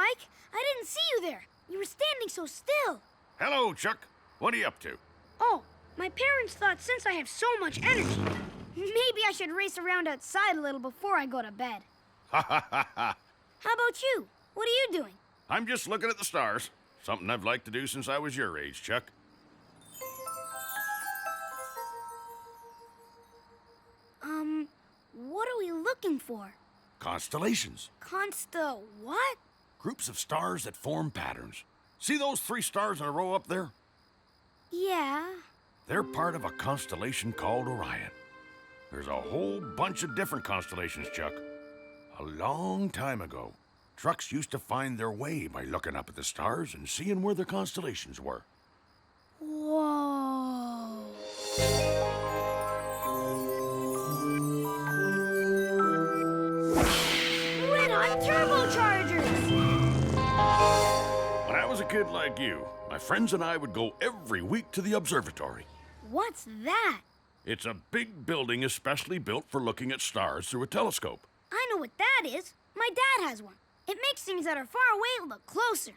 Mike. I didn't see you there. You were standing so still. Hello, Chuck. What are you up to? Oh, my parents thought since I have so much energy, maybe I should race around outside a little before I go to bed. Ha ha ha ha. How about you? What are you doing? I'm just looking at the stars. Something I've liked to do since I was your age, Chuck. What are we looking for? Constellations. What? Groups of stars that form patterns. See those 3 stars in a row up there? Yeah. They're part of a constellation called Orion. There's a whole bunch of different constellations, Chuck. A long time ago, trucks used to find their way by looking up at the stars and seeing where the constellations were. Whoa. Red-hot turbochargers! When I was a kid like you, my friends and I would go every week to the observatory. What's that? It's a big building especially built for looking at stars through a telescope. I know what that is. My dad has one. It makes things that are far away look closer.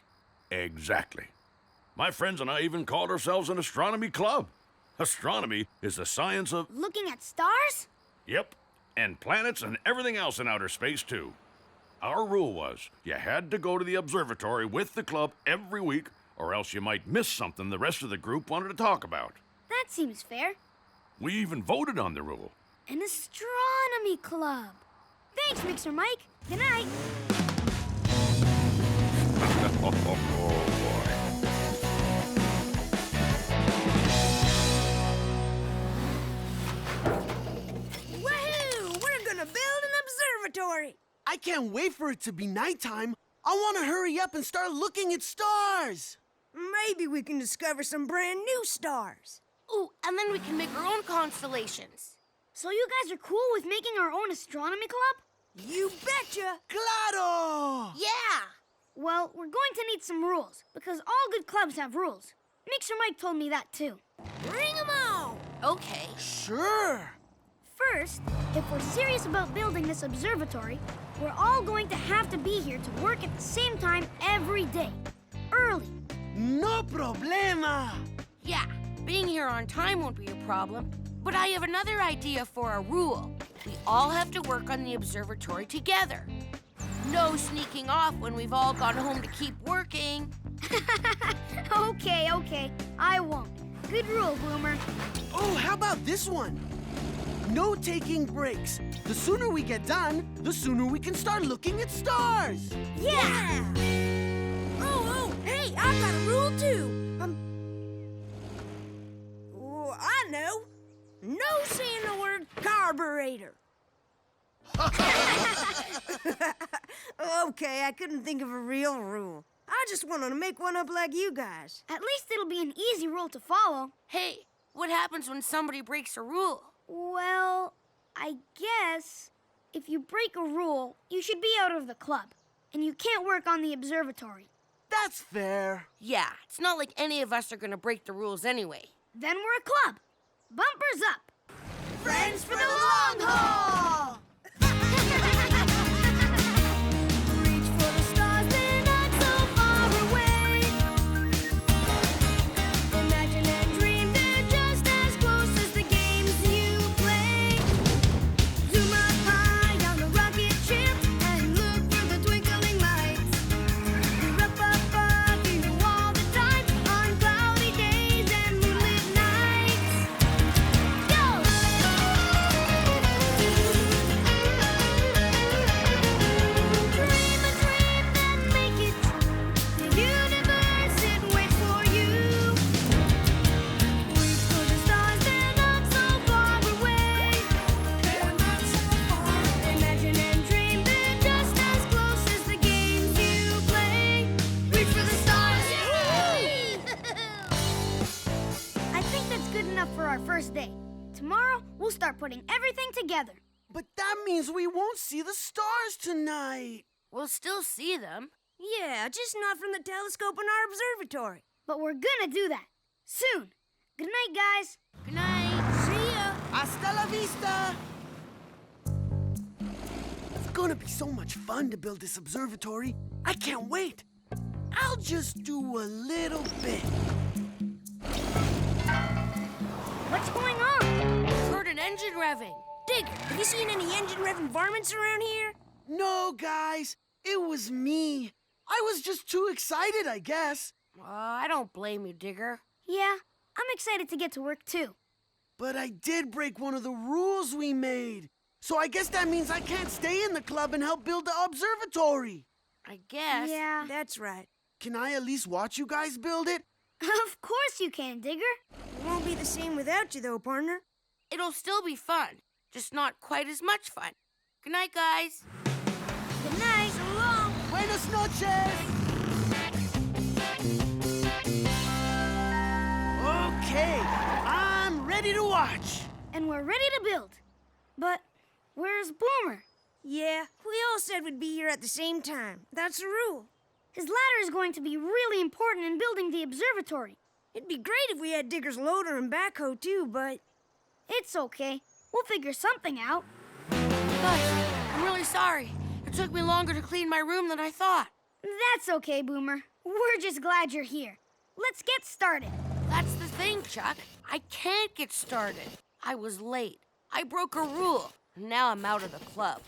Exactly. My friends and I even called ourselves an astronomy club. Astronomy is the science of... Looking at stars? Yep, and planets and everything else in outer space, too. Our rule was you had to go to the observatory with the club every week, or else you might miss something the rest of the group wanted to talk about. That seems fair. We even voted on the rule. An astronomy club. Thanks, Mixer Mike. Good night. Oh, boy. Woohoo! We're gonna build an observatory! I can't wait for it to be nighttime. I want to hurry up and start looking at stars. Maybe we can discover some brand new stars. Ooh, and then we can make our own constellations. So you guys are cool with making our own astronomy club? You betcha! Claro! Yeah! Well, we're going to need some rules, because all good clubs have rules. Mixer Mike told me that too. Bring 'em on! Okay. Sure. First, if we're serious about building this observatory, we're all going to have to be here to work at the same time every day. Early. No problema. Yeah, being here on time won't be a problem. But I have another idea for a rule. We all have to work on the observatory together. No sneaking off when we've all gone home to keep working. Okay, I won't. Good rule, Boomer. Oh, how about this one? No taking breaks. The sooner we get done, the sooner we can start looking at stars. Yeah! Oh, hey, I've got a rule too. I know. No saying the word carburetor. Okay, I couldn't think of a real rule. I just wanted to make one up like you guys. At least it'll be an easy rule to follow. Hey, what happens when somebody breaks a rule? Well, I guess if you break a rule, you should be out of the club. And you can't work on the observatory. That's fair. Yeah, it's not like any of us are gonna break the rules anyway. Then we're a club. Bumpers up. Friends for the long haul! Reach for the stars, they're not so far away. Imagine and dream, they're just as close as the games you play. Zoom up high on the rocket ship and look for the twinkling lights. You're up, you know all the time on cloudy days and moonlit nights. Go! Dream a dream, then make it true. The universe, it waits for you. Reach for the stars, they're not so far away. They're not so far. Imagine and dream, they're just as close as the games you play. Reach for the stars. I think that's good enough for our first day. Tomorrow, we'll start putting everything together. But that means we won't see the stars tonight. We'll still see them. Yeah, just not from the telescope in our observatory. But we're gonna do that soon. Good night, guys. Good night. See ya! Hasta la vista. gonna be so much fun to build this observatory. I can't wait. I'll just do a little bit. What's going on? I heard an engine revving. Digger, have you seen any engine revving varmints around here? No, guys, it was me. I was just too excited, I guess. I don't blame you, Digger. Yeah, I'm excited to get to work too. But I did break one of the rules we made. So I guess that means I can't stay in the club and help build the observatory. I guess. Yeah. That's right. Can I at least watch you guys build it? Of course you can, Digger. It won't be the same without you, though, partner. It'll still be fun, just not quite as much fun. Good night, guys. Good night. So long. Buenas noches! Okay, I'm ready to watch. And we're ready to build. But where's Boomer? Yeah, we all said we'd be here at the same time. That's the rule. His ladder is going to be really important in building the observatory. It'd be great if we had Digger's loader and backhoe, too, but... It's okay. We'll figure something out. Guys, I'm really sorry. It took me longer to clean my room than I thought. That's okay, Boomer. We're just glad you're here. Let's get started. That's the thing, Chuck. I can't get started. I was late. I broke a rule. Now I'm out of the club.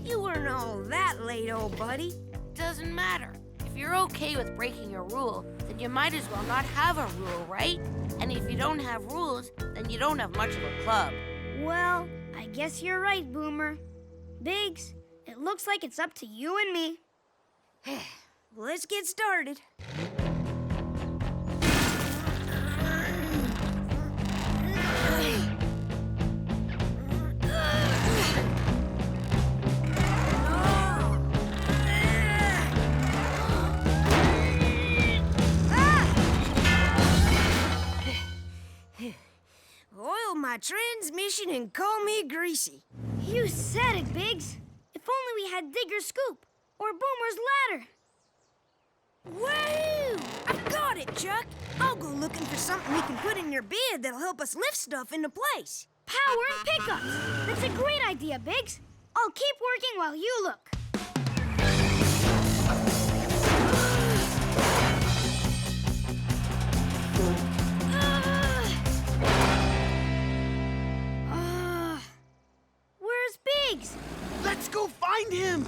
You weren't all that late, old buddy. Doesn't matter. If you're okay with breaking a rule, then you might as well not have a rule, right? And if you don't have rules, then you don't have much of a club. Well, I guess you're right, Boomer. Biggs, it looks like it's up to you and me. Let's get started. Oil my transmission and call me greasy. You said it, Biggs. If only we had Digger's scoop or Boomer's ladder. Woohoo! I've got it, Chuck. I'll go looking for something we can put in your bed that'll help us lift stuff into place. Power and pickups. That's a great idea, Biggs. I'll keep working while you look. Where's Biggs? Let's go find him.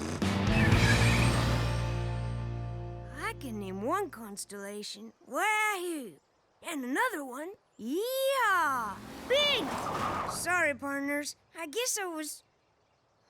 I can name one constellation, Wahoo, and another one, Yeehaw. Biggs! Sorry, partners. I guess I was...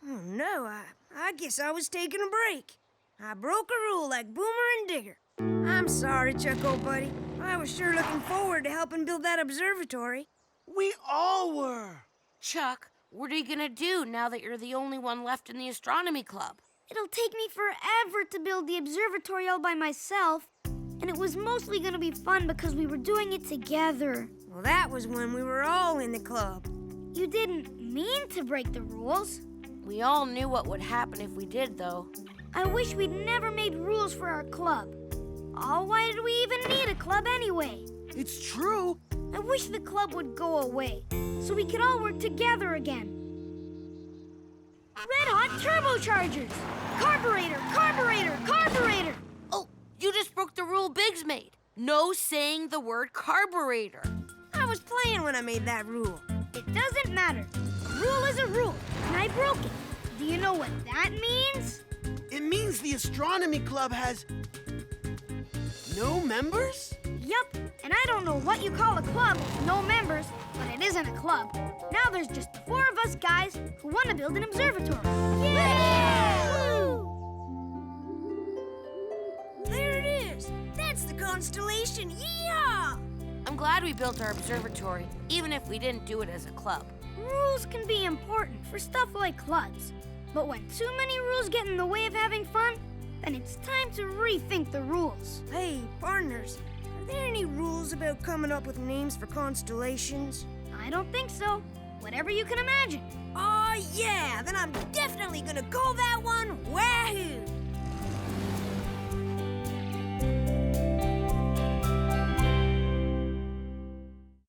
Oh, no, I guess I was taking a break. I broke a rule like Boomer and Digger. I'm sorry, Chuck, old buddy. I was sure looking forward to helping build that observatory. We all were. Chuck, what are you gonna do now that you're the only one left in the astronomy club? It'll take me forever to build the observatory all by myself. And it was mostly gonna be fun because we were doing it together. Well, that was when we were all in the club. You didn't mean to break the rules. We all knew what would happen if we did, though. I wish we'd never made rules for our club. Oh, why did we even need a club anyway? It's true. I wish the club would go away so we could all work together again. Red hot turbochargers! Carburetor, carburetor, carburetor! Oh, you just broke the rule Biggs made. No saying the word carburetor. I was playing when I made that rule. It doesn't matter. A rule is a rule, and I broke it. Do you know what that means? It means the astronomy club has no members? Yup, and I don't know what you call a club with no members, but it isn't a club. Now there's just the four of us guys who want to build an observatory. There it is. That's the constellation. Yeehaw! I'm glad we built our observatory, even if we didn't do it as a club. Rules can be important for stuff like clubs, but when too many rules get in the way of having fun, then it's time to rethink the rules. Hey, partners, are there any rules about coming up with names for constellations? I don't think so. Whatever you can imagine. Oh, yeah! Then I'm definitely gonna call that one Wahoo!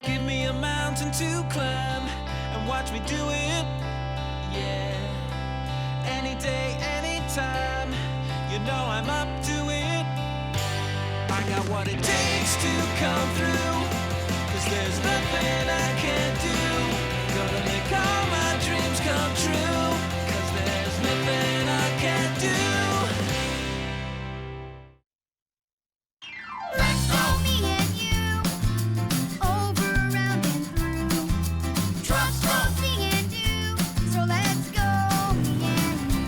Give me a mountain to climb and watch me do it. Yeah. Any day, time. You know I'm up to it. I got what it takes to come through. 'Cause there's nothing I can't do. Gonna make all my dreams come true. 'Cause there's nothing I can't do. Let's go, me and you, over, around, and through. Trucks go, me and you, so let's go, me and you.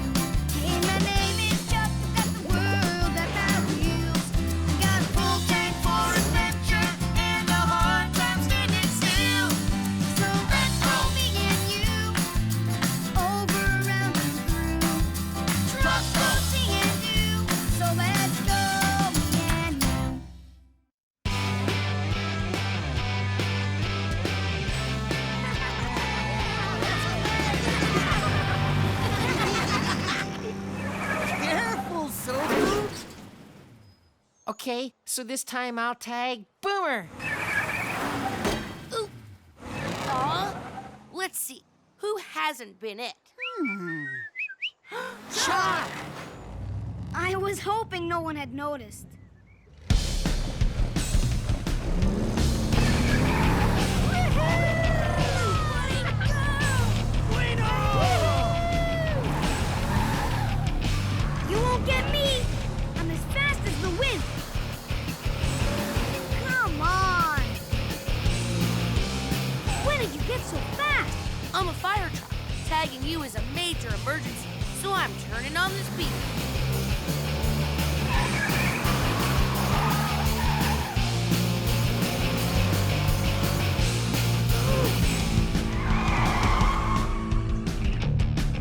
Hey, my name is Chuck, got the world at my wheels. Got a full tank for adventure and a hard time standing still. So let's go, me and you, over, around, and through. Trucks go, me and you, so let's go, me and you. Careful, Silver. Okay, so this time I'll tag Boomer. Aw, let's see. Who hasn't been it? Chuck! I was hoping no one had noticed. You won't get me! I'm as fast as the wind! Come on! When did you get so fast? I'm a fire truck. Tagging you is a major emergency, so I'm turning on the speaker.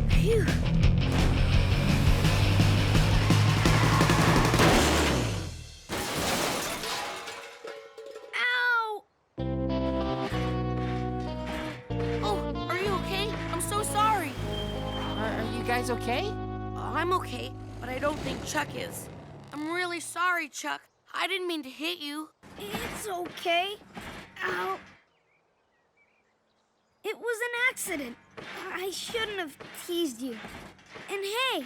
Phew. Ow! Oh, are you okay? I'm so sorry. Are you guys okay? I'm okay, but I don't think Chuck is. I'm really sorry, Chuck. I didn't mean to hit you. It's okay. Ow. It was an accident. I shouldn't have teased you. And hey,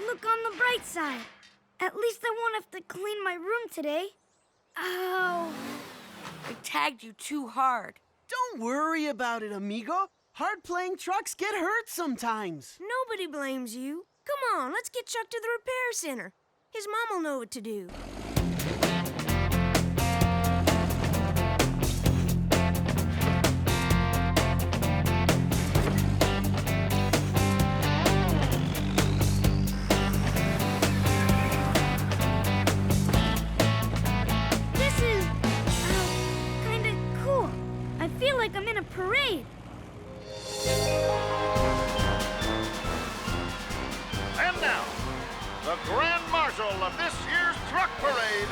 look on the bright side. At least I won't have to clean my room today. Ow. I tagged you too hard. Don't worry about it, amigo. Hard-playing trucks get hurt sometimes. Nobody blames you. Come on, let's get Chuck to the repair center. His mom will know what to do. This is kind of cool. I feel like I'm in a parade. And now, the Grand Marshal of this year's truck parade,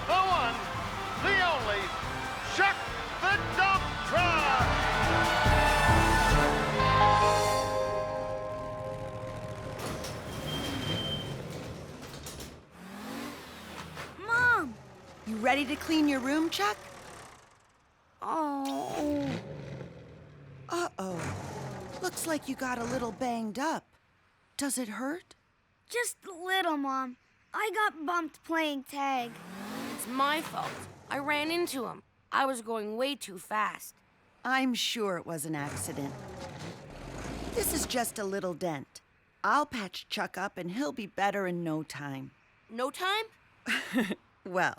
the one, the only, Chuck the Dump Truck! Mom! You ready to clean your room, Chuck? Oh. Uh-oh. Looks like you got a little banged up. Does it hurt? Just a little, Mom. I got bumped playing tag. It's my fault. I ran into him. I was going way too fast. I'm sure it was an accident. This is just a little dent. I'll patch Chuck up and he'll be better in no time. No time? Well,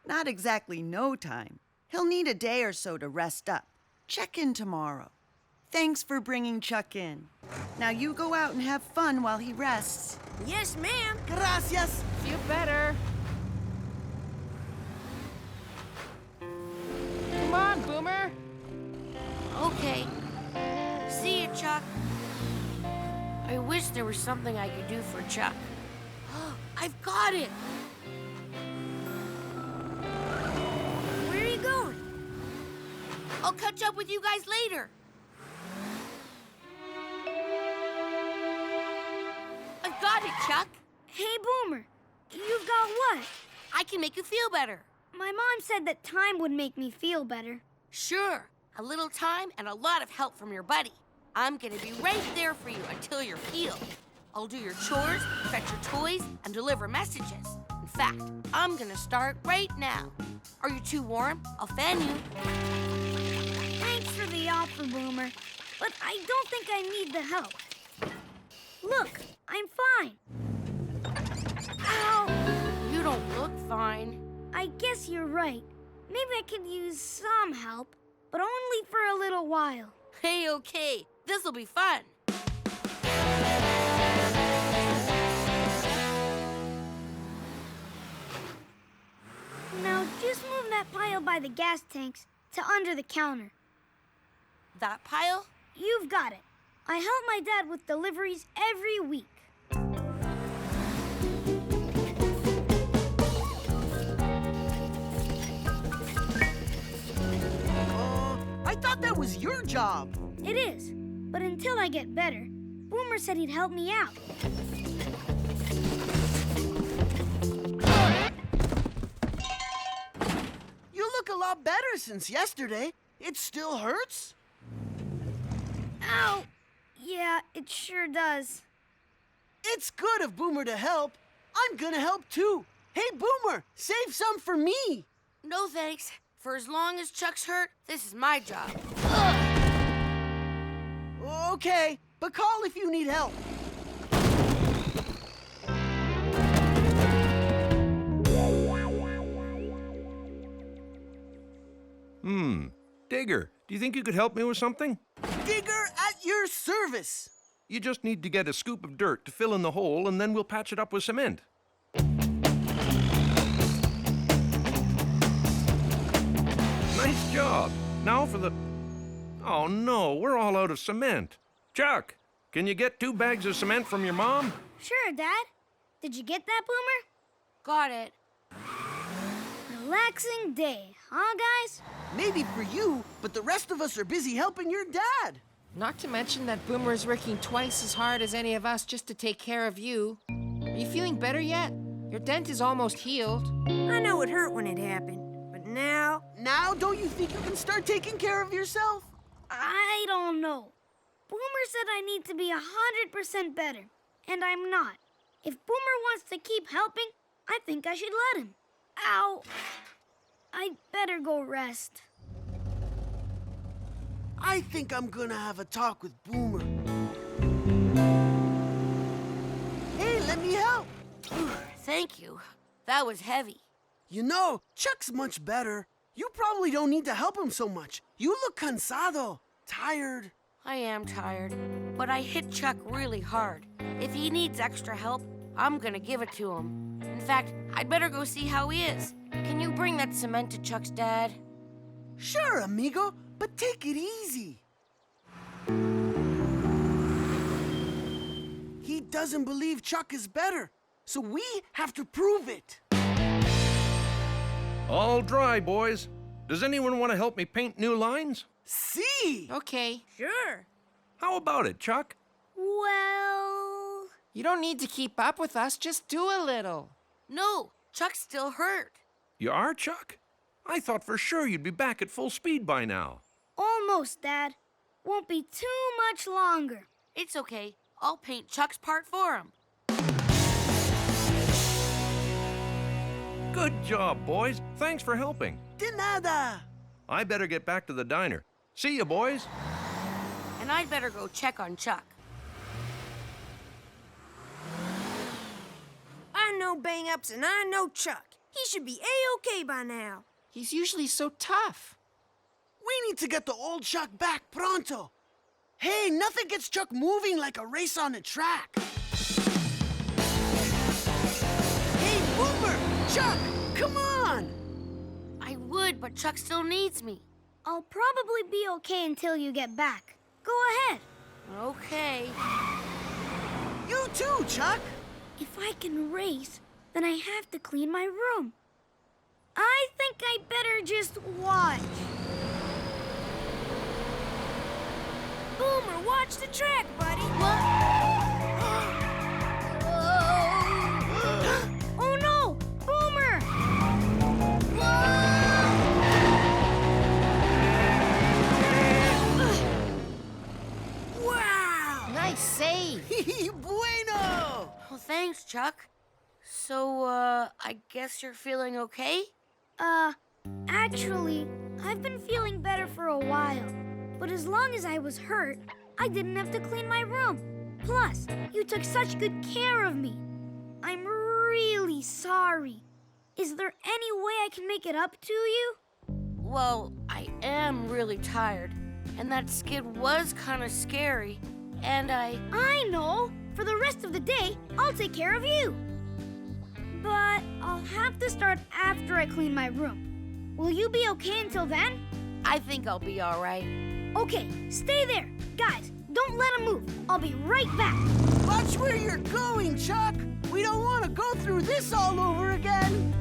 not exactly no time. He'll need a day or so to rest up. Check in tomorrow. Thanks for bringing Chuck in. Now you go out and have fun while he rests. Yes, ma'am. Gracias. Feel better. Come on, Boomer. Okay. See you, Chuck. I wish there was something I could do for Chuck. I've got it! Where are you going? I'll catch up with you guys later. I've got it, Chuck. Hey, Boomer. You've got what? I can make you feel better. My mom said that time would make me feel better. Sure. A little time and a lot of help from your buddy. I'm gonna be right there for you until you're healed. I'll do your chores, fetch your toys, and deliver messages. In fact, I'm gonna start right now. Are you too warm? I'll fan you. Thanks for the offer, Boomer, but I don't think I need the help. Look, I'm fine. Ow! You don't look fine. I guess you're right. Maybe I could use some help, but only for a little while. Hey, okay. This'll be fun. Now just move that pile by the gas tanks to under the counter. That pile? You've got it. I help my dad with deliveries every week. I thought that was your job. It is, but until I get better, Boomer said he'd help me out. You look a lot better since yesterday. It still hurts? Ow! Yeah, it sure does. It's good of Boomer to help. I'm gonna help too. Hey, Boomer, save some for me. No thanks. For as long as Chuck's hurt, this is my job. Okay, but call if you need help. Digger, do you think you could help me with something? Digger at your service. You just need to get a scoop of dirt to fill in the hole, and then we'll patch it up with cement. Nice job. Now for the... Oh, no, we're all out of cement. Chuck, can you get 2 bags of cement from your mom? Sure, Dad. Did you get that, Boomer? Got it. Relaxing day, huh, guys? Maybe for you, but the rest of us are busy helping your dad. Not to mention that Boomer is working twice as hard as any of us just to take care of you. Are you feeling better yet? Your dent is almost healed. I know it hurt when it happened, but now... Now, don't you think you can start taking care of yourself? I don't know. Boomer said I need to be 100% better, and I'm not. If Boomer wants to keep helping, I think I should let him. Ow! I'd better go rest. I think I'm gonna have a talk with Boomer. Hey, let me help. Thank you. That was heavy. You know, Chuck's much better. You probably don't need to help him so much. You look cansado, tired. I am tired, but I hit Chuck really hard. If he needs extra help, I'm gonna give it to him. In fact, I'd better go see how he is. Can you bring that cement to Chuck's dad? Sure, amigo, but take it easy. He doesn't believe Chuck is better, so we have to prove it. All dry, boys. Does anyone want to help me paint new lines? See? Okay. Sure. How about it, Chuck? Well... You don't need to keep up with us, just do a little. No, Chuck's still hurt. You are, Chuck? I thought for sure you'd be back at full speed by now. Almost, Dad. Won't be too much longer. It's okay. I'll paint Chuck's part for him. Good job, boys. Thanks for helping. De nada. I better get back to the diner. See you, boys. And I'd better go check on Chuck. I know Bang-Ups and I know Chuck. He should be A-okay by now. He's usually so tough. We need to get the old Chuck back pronto. Hey, nothing gets Chuck moving like a race on a track. Hey, Boomer! Chuck, come on! I would, but Chuck still needs me. I'll probably be okay until you get back. Go ahead. Okay. You too, Chuck. If I can race, then I have to clean my room. I think I better just watch. Boomer, watch the track, buddy. Oh no! Boomer! Wow! Nice save. Bueno! Chuck. So, I guess you're feeling okay? Actually, I've been feeling better for a while. But as long as I was hurt, I didn't have to clean my room. Plus, you took such good care of me. I'm really sorry. Is there any way I can make it up to you? Well, I am really tired, and that skid was kind of scary, and I know! For the rest of the day, I'll take care of you. But I'll have to start after I clean my room. Will you be okay until then? I think I'll be all right. Okay, stay there. Guys, don't let him move. I'll be right back. Watch where you're going, Chuck. We don't want to go through this all over again.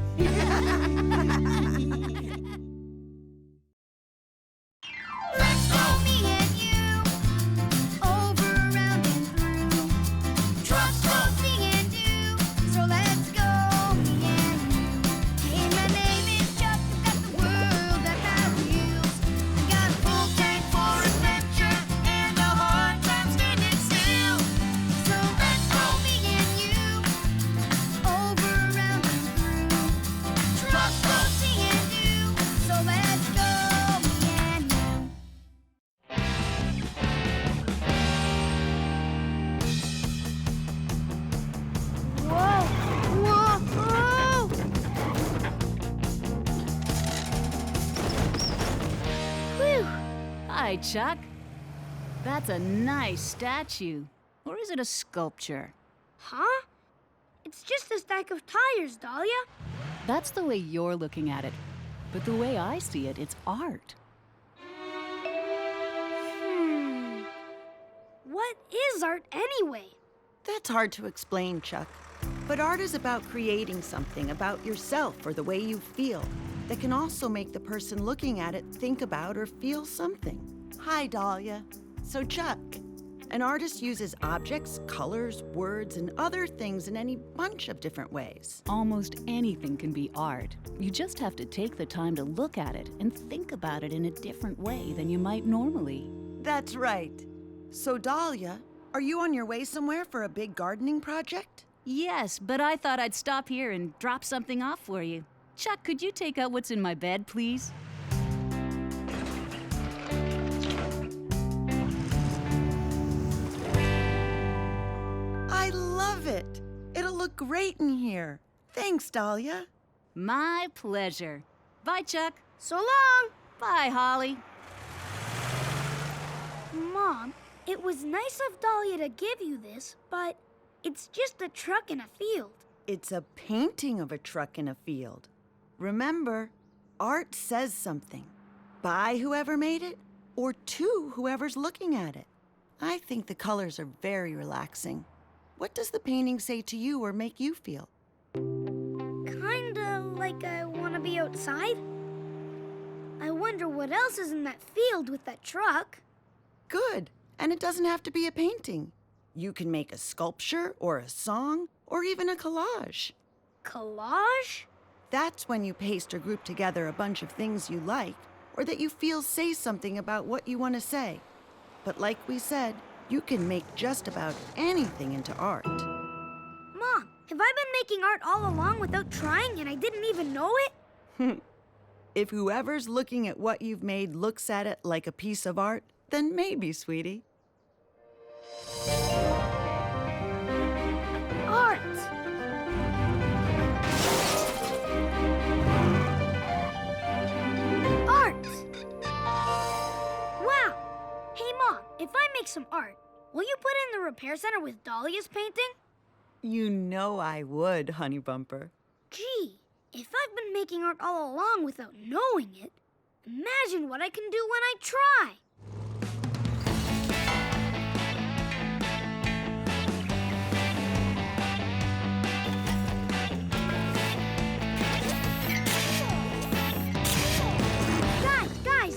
Let's go, me and you, over, around, and through. Trucks, boats, me and you, so let's go, me and you. Hey, my name is Chuck, I've got the world at my wheels. I got a full tank for adventure, and a hard time standing still. So let's go, me and you, over, around, and through. Trucks, boats, me and you, so let's go, me and you. Whoa! Whoa! Whoa! Whew! Hi, Chuck. That's a nice statue. Or is it a sculpture? Huh? It's just a stack of tires, Dahlia. That's the way you're looking at it. But the way I see it, it's art. What is art anyway? That's hard to explain, Chuck. But art is about creating something about yourself or the way you feel that can also make the person looking at it think about or feel something. Hi, Dahlia. So, Chuck, an artist uses objects, colors, words, and other things in any bunch of different ways. Almost anything can be art. You just have to take the time to look at it and think about it in a different way than you might normally. That's right. So, Dahlia, are you on your way somewhere for a big gardening project? Yes, but I thought I'd stop here and drop something off for you. Chuck, could you take out what's in my bed, please? I love it. It'll look great in here. Thanks, Dahlia. My pleasure. Bye, Chuck. So long! Bye, Holly. Mom, it was nice of Dahlia to give you this, but it's just a truck in a field. It's a painting of a truck in a field. Remember, art says something. By whoever made it, or to whoever's looking at it. I think the colors are very relaxing. What does the painting say to you or make you feel? Kinda like I want to be outside. I wonder what else is in that field with that truck. Good. And it doesn't have to be a painting. You can make a sculpture or a song or even a collage. Collage? That's when you paste or group together a bunch of things you like or that you feel say something about what you want to say. But like we said, you can make just about anything into art. Mom, have I been making art all along without trying and I didn't even know it? If whoever's looking at what you've made looks at it like a piece of art, then maybe, sweetie. Art! Art! Wow! Hey, Mom, if I make some art, will you put it in the repair center with Dahlia's painting? You know I would, Honey Bumper. Gee, if I've been making art all along without knowing it, imagine what I can do when I try.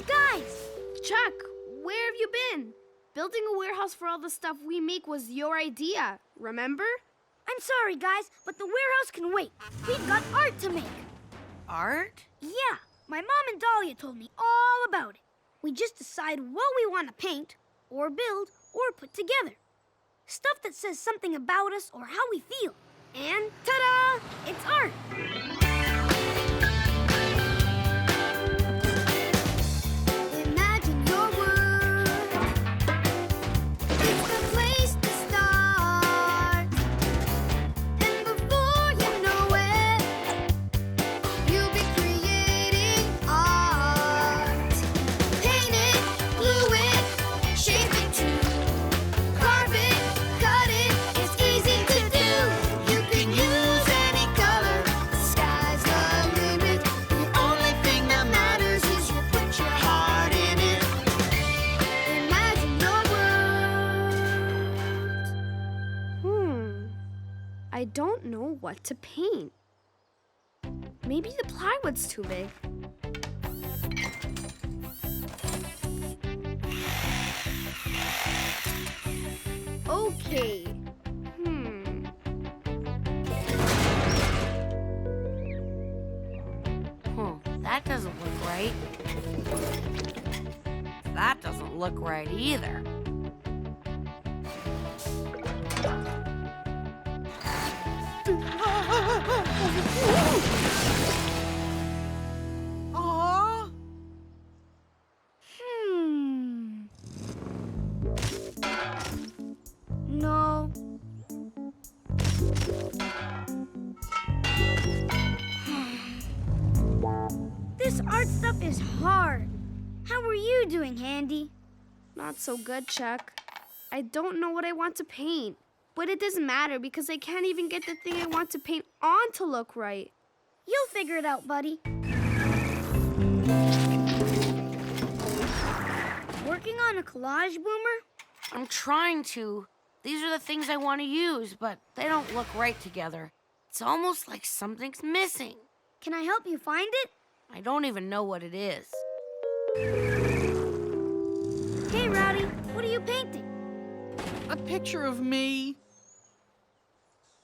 Guys! Chuck, where have you been? Building a warehouse for all the stuff we make was your idea, remember? I'm sorry, guys, but the warehouse can wait. We've got art to make. Art? Yeah, my mom and Dahlia told me all about it. We just decide what we want to paint, or build, or put together. Stuff that says something about us or how we feel. And ta-da! It's art! Imagine your world. It's the place to start. And before you know it, you'll be creating art. Paint it, glue it, shape it too. Carve it, cut it, it's easy to do. You can use any color, the sky's the limit. The only thing that matters is you put your heart in it. Imagine your world. I don't know what to paint. Maybe the plywood's too big. Okay. That doesn't look right. That doesn't look right either. Aw. No. This art stuff is hard. How are you doing, Handy? Not so good, Chuck. I don't know what I want to paint. But it doesn't matter because I can't even get the thing I want to paint on to look right. You'll figure it out, buddy. Working on a collage, Boomer? I'm trying to. These are the things I want to use, but they don't look right together. It's almost like something's missing. Can I help you find it? I don't even know what it is. Hey, Rowdy, what are you painting? A picture of me.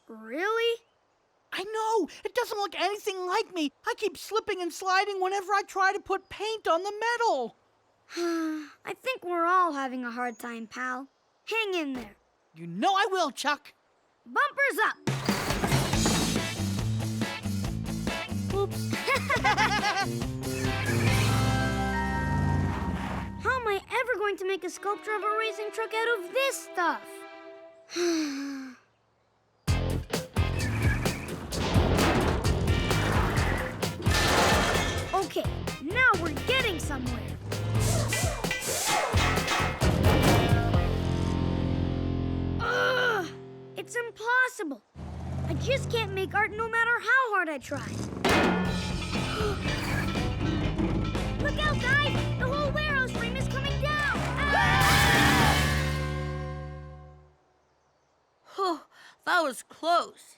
Really? I know! It doesn't look anything like me. I keep slipping and sliding whenever I try to put paint on the metal. I think we're all having a hard time, pal. Hang in there. You know I will, Chuck. Bumpers up. Oops. How am I ever going to make a sculpture of a racing truck out of this stuff? Okay, now we're getting somewhere. Ugh! It's impossible. I just can't make art no matter how hard I try. Look out, guys! The whole warehouse frame is coming down! Ah! Oh, that was close.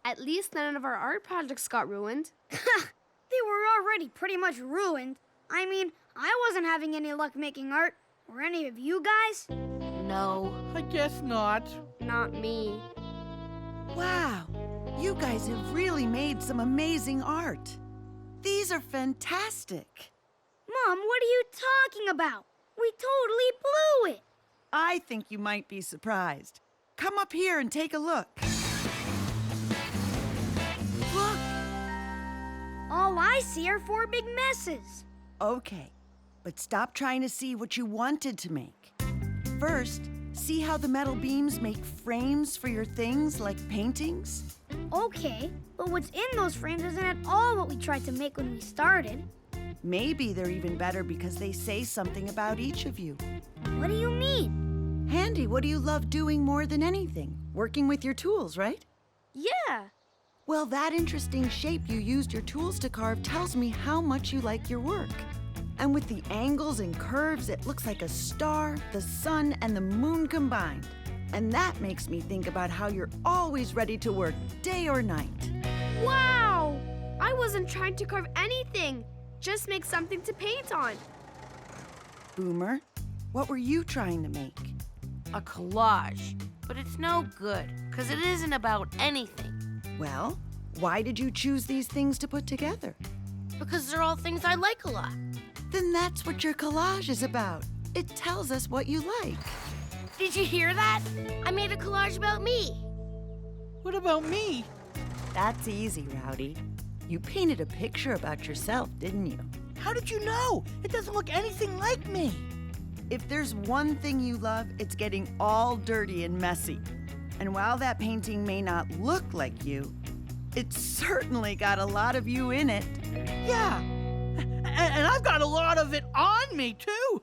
At least none of our art projects got ruined. They were already pretty much ruined. I mean, I wasn't having any luck making art. Were any of you guys? No. I guess not. Not me. Wow, you guys have really made some amazing art. These are fantastic. Mom, what are you talking about? We totally blew it. I think you might be surprised. Come up here and take a look. Look. All I see are 4 big messes. Okay, but stop trying to see what you wanted to make. First, see how the metal beams make frames for your things like paintings? Okay, but what's in those frames isn't at all what we tried to make when we started. Maybe they're even better because they say something about each of you. What do you mean? Handy, what do you love doing more than anything? Working with your tools, right? Yeah. Well, that interesting shape you used your tools to carve tells me how much you like your work. And with the angles and curves, it looks like a star, the sun, and the moon combined. And that makes me think about how you're always ready to work, day or night. Wow! I wasn't trying to carve anything. Just make something to paint on. Boomer, what were you trying to make? A collage. But it's no good, because it isn't about anything. Well, why did you choose these things to put together? Because they're all things I like a lot. Then that's what your collage is about. It tells us what you like. Did you hear that? I made a collage about me. What about me? That's easy, Rowdy. You painted a picture about yourself, didn't you? How did you know? It doesn't look anything like me. If there's one thing you love, it's getting all dirty and messy. And while that painting may not look like you, it's certainly got a lot of you in it. Yeah. And I've got a lot of it on me, too.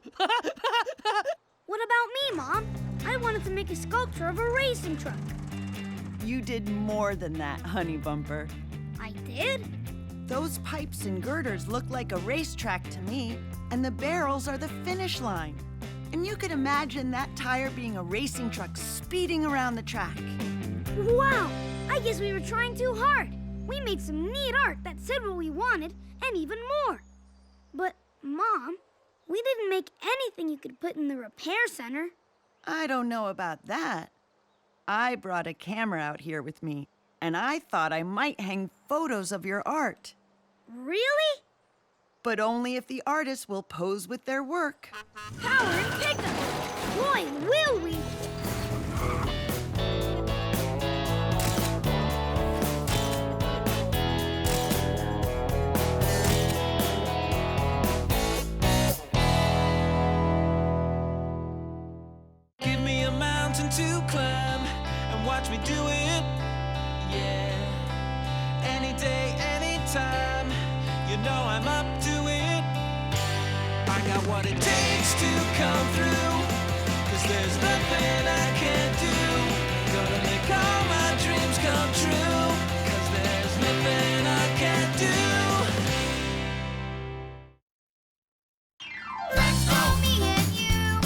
What about me, Mom? I wanted to make a sculpture of a racing truck. You did more than that, Honey Bumper. I did? Those pipes and girders look like a racetrack to me, and the barrels are the finish line. And you could imagine that tire being a racing truck speeding around the track. Wow! I guess we were trying too hard. We made some neat art that said what we wanted, and even more. But, Mom, we didn't make anything you could put in the repair center. I don't know about that. I brought a camera out here with me, and I thought I might hang photos of your art. Really? But only if the artists will pose with their work. Power and pickup! Boy, will we! Give me a mountain to climb and watch me do it. Yeah. Any day, anytime. You know I'm up to it. I got what it takes to come through. 'Cause there's nothing I can't do. Gonna make all my dreams come true. 'Cause there's nothing I can't do. Let's go, me and you,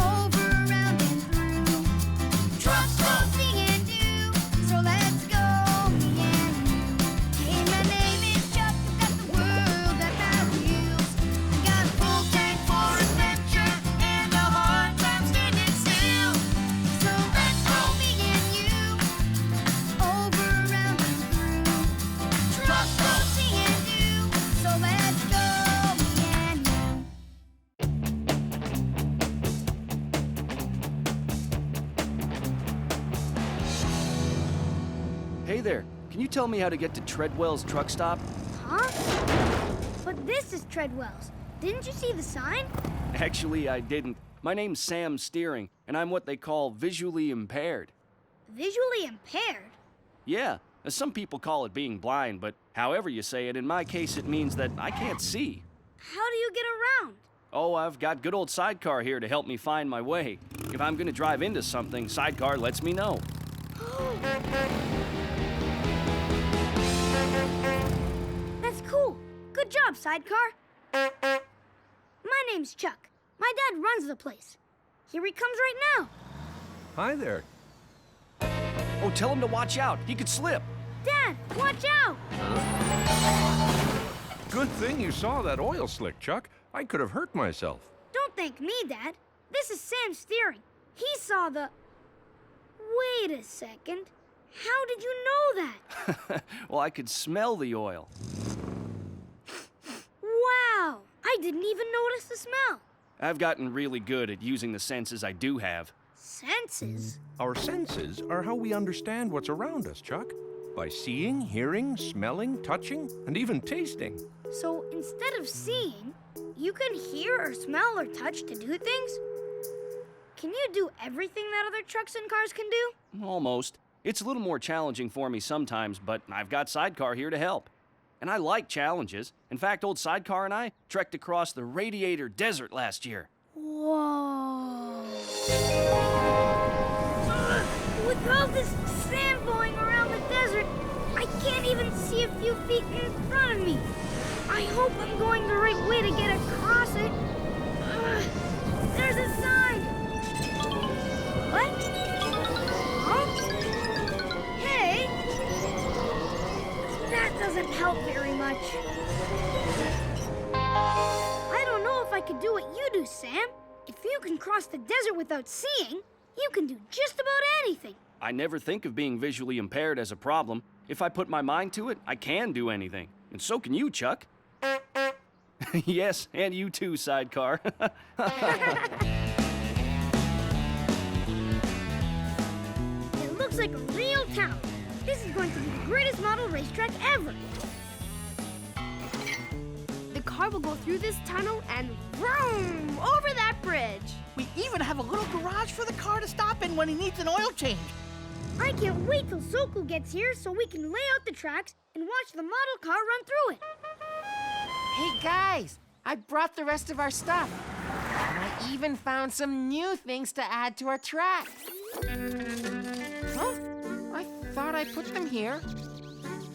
over, around, and through. Trust us, me and you, so let's go, me and you. Hey, my name is Chuck, got the world at my wheels. Got a full tank for adventure and a hard time standing still. So let's go, me and you, over, around, and through. Trust us, me and you, so let's go, me and you. Hey there, can you tell me how to get to Treadwell's truck stop? Huh? But this is Treadwell's. Didn't you see the sign? Actually, I didn't. My name's Sam Steering, and I'm what they call visually impaired. Visually impaired? Yeah, some people call it being blind, but however you say it, in my case it means that I can't see. How do you get around? Oh, I've got good old Sidecar here to help me find my way. If I'm gonna drive into something, Sidecar lets me know. That's cool. Good job, Sidecar. My name's Chuck. My dad runs the place. Here he comes right now. Hi there. Oh, tell him to watch out. He could slip. Dad, watch out! Good thing you saw that oil slick, Chuck. I could have hurt myself. Don't thank me, Dad. This is Sam Steering. He saw the... Wait a second. How did you know that? Well, I could smell the oil. Wow! I didn't even notice the smell. I've gotten really good at using the senses I do have. Senses? Our senses are how we understand what's around us, Chuck. By seeing, hearing, smelling, touching, and even tasting. So instead of seeing, you can hear or smell or touch to do things? Can you do everything that other trucks and cars can do? Almost. It's a little more challenging for me sometimes, but I've got Sidecar here to help. And I like challenges. In fact, old Sidecar and I trekked across the Radiator Desert last year. Whoa. With all this sand blowing around the desert, I can't even see a few feet in front of me. I hope I'm going the right way to get across it. There's a sign. What? Huh? Hey! That doesn't help very much. I don't know if I could do what you do, Sam. If you can cross the desert without seeing, you can do just about anything. I never think of being visually impaired as a problem. If I put my mind to it, I can do anything. And so can you, Chuck. Yes, and you too, Sidecar. It looks looks like a real town. This is going to be the greatest model racetrack ever. The car will go through this tunnel and vroom over that bridge. We even have a little garage for the car to stop in when he needs an oil change. I can't wait till Soku gets here so we can lay out the tracks and watch the model car run through it. Hey guys, I brought the rest of our stuff. And I even found some new things to add to our track. Huh? I thought I put them here.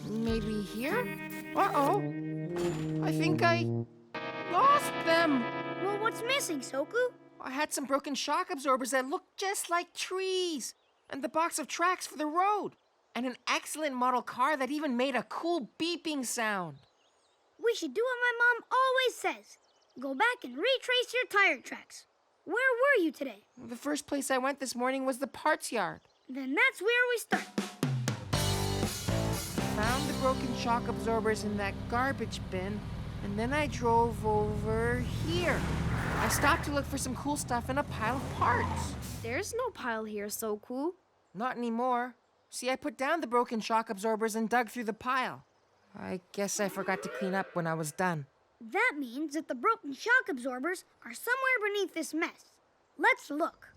Maybe here? Uh-oh. I think I lost them. Well, what's missing, Soku? I had some broken shock absorbers that looked just like trees, and the box of tracks for the road, and an excellent model car that even made a cool beeping sound. We should do what my mom always says. Go back and retrace your tire tracks. Where were you today? The first place I went this morning was the parts yard. Then that's where we start. Found the broken shock absorbers in that garbage bin, and then I drove over here. I stopped to look for some cool stuff in a pile of parts. There's no pile here, Soku. Not anymore. See, I put down the broken shock absorbers and dug through the pile. I guess I forgot to clean up when I was done. That means that the broken shock absorbers are somewhere beneath this mess. Let's look.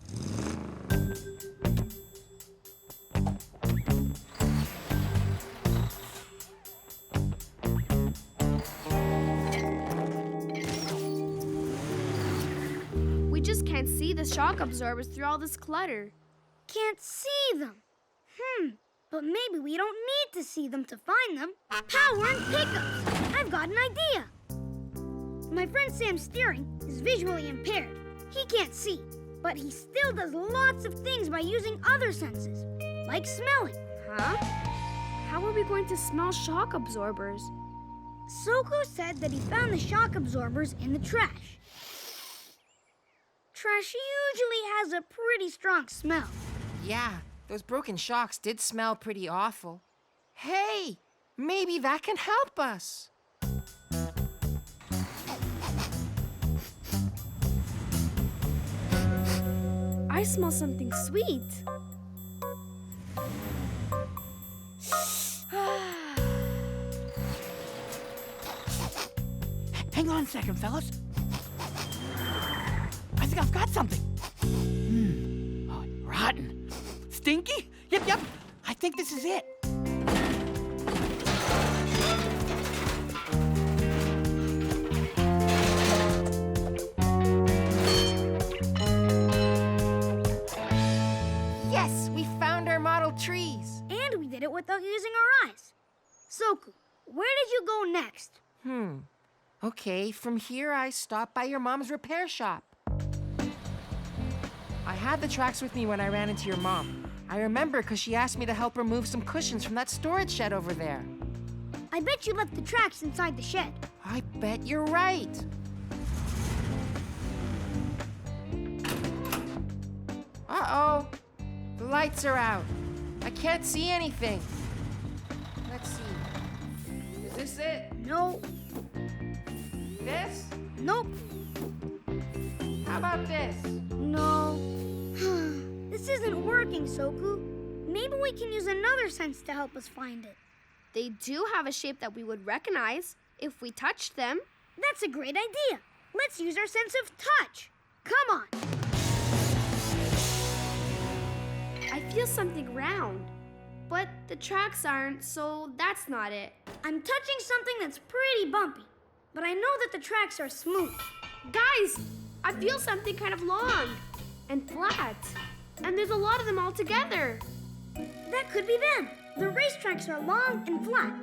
We just can't see the shock absorbers through all this clutter. Can't see them. But maybe we don't need to see them to find them. Power and pickups. I've got an idea. My friend Sam Steering is visually impaired. He can't see, but he still does lots of things by using other senses, like smelling. Huh? How are we going to smell shock absorbers? Soku said that he found the shock absorbers in the trash. Trash usually has a pretty strong smell. Yeah, those broken shocks did smell pretty awful. Hey, maybe that can help us. I smell something sweet. Hang on a second, fellas. I think I've got something. Oh, rotten. Stinky? Yep. I think this is it. Yes, we found our model trees. And we did it without using our eyes. Soku, where did you go next? Okay, from here I stopped by your mom's repair shop. I had the tracks with me when I ran into your mom. I remember because she asked me to help her move some cushions from that storage shed over there. I bet you left the tracks inside the shed. I bet you're right. Uh-oh. The lights are out. I can't see anything. Let's see. Is this it? No. This? Nope. How about this? No. This isn't working, Soku. Maybe we can use another sense to help us find it. They do have a shape that we would recognize if we touched them. That's a great idea. Let's use our sense of touch. Come on. I feel something round, but the tracks aren't, so that's not it. I'm touching something that's pretty bumpy, but I know that the tracks are smooth. Guys, I feel something kind of long and flat, and there's a lot of them all together. That could be them. The racetracks are long and flat.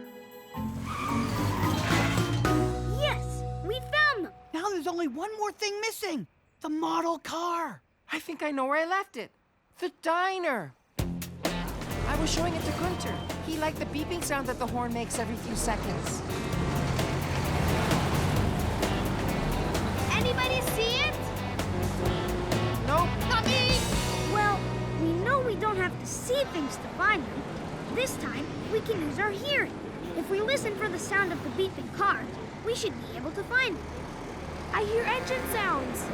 Yes, we found them. Now there's only one more thing missing. The model car. I think I know where I left it. The diner. I was showing it to Gunter. He liked the beeping sound that the horn makes every few seconds. Anybody see it? Nope, not me! Well, we know we don't have to see things to find them. This time, we can use our hearing. If we listen for the sound of the beeping cars, we should be able to find them. I hear engine sounds.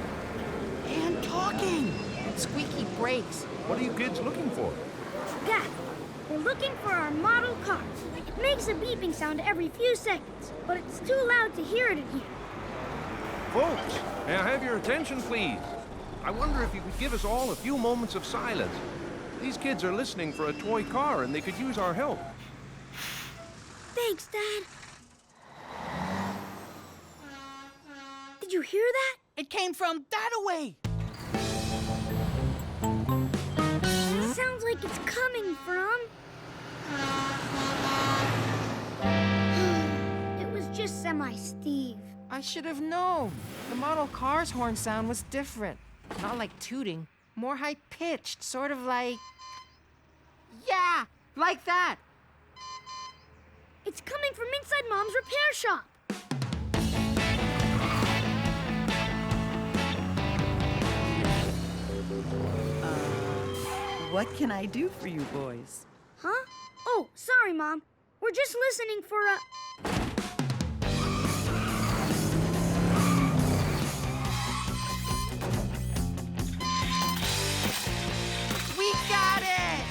And talking. And squeaky brakes. What are you kids looking for? Dad, we're looking for our model car. It makes a beeping sound every few seconds, but it's too loud to hear it in here. Folks, may I have your attention, please? I wonder if you could give us all a few moments of silence. These kids are listening for a toy car, and they could use our help. Thanks, Dad. Did you hear that? It came from that away. Sounds like it's coming from... It was just Semi-Steve. I should have known. The model car's horn sound was different. Not like tooting, more high-pitched, sort of like... Yeah, like that. It's coming from inside Mom's repair shop. What can I do for you boys? Huh? Oh, sorry, Mom. We're just listening for a... We got it!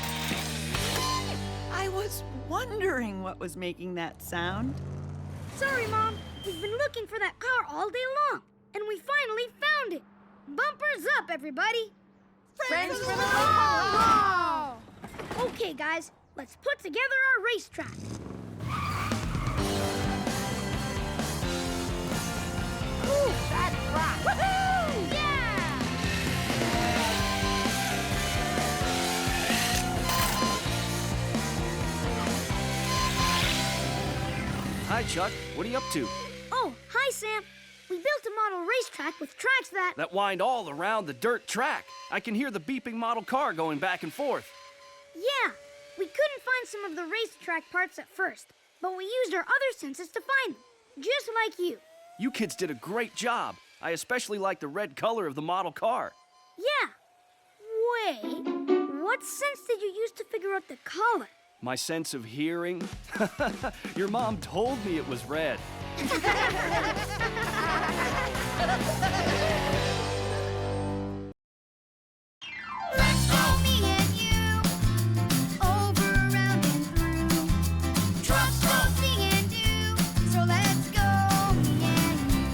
I was wondering what was making that sound. Sorry, Mom. We've been looking for that car all day long, and we finally found it. Bumpers up, everybody. Friends for the long haul! Okay, guys, let's put together our racetrack. Ooh, that rock! Woohoo! Yeah! Hi, Chuck. What are you up to? Oh, hi, Sam. We built a model racetrack with tracks That wind all around the dirt track. I can hear the beeping model car going back and forth. Yeah, we couldn't find some of the racetrack parts at first, but we used our other senses to find them, just like you. You kids did a great job. I especially like the red color of the model car. Yeah. Wait, what sense did you use to figure out the color? My sense of hearing? Your mom told me it was red. Let's go, me and you, over, around, and through. Trucks go, me and you, so let's go, me and you.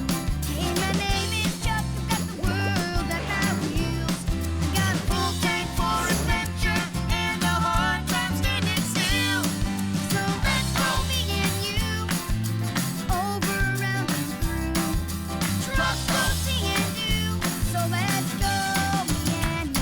Hey, my name is Chuck, we've got the world at our wheels. We got a full tank for adventure, and a hard time standing still. So let's go, me and you, over, around, and through. Trucks go, me and you, so let's go, me and you.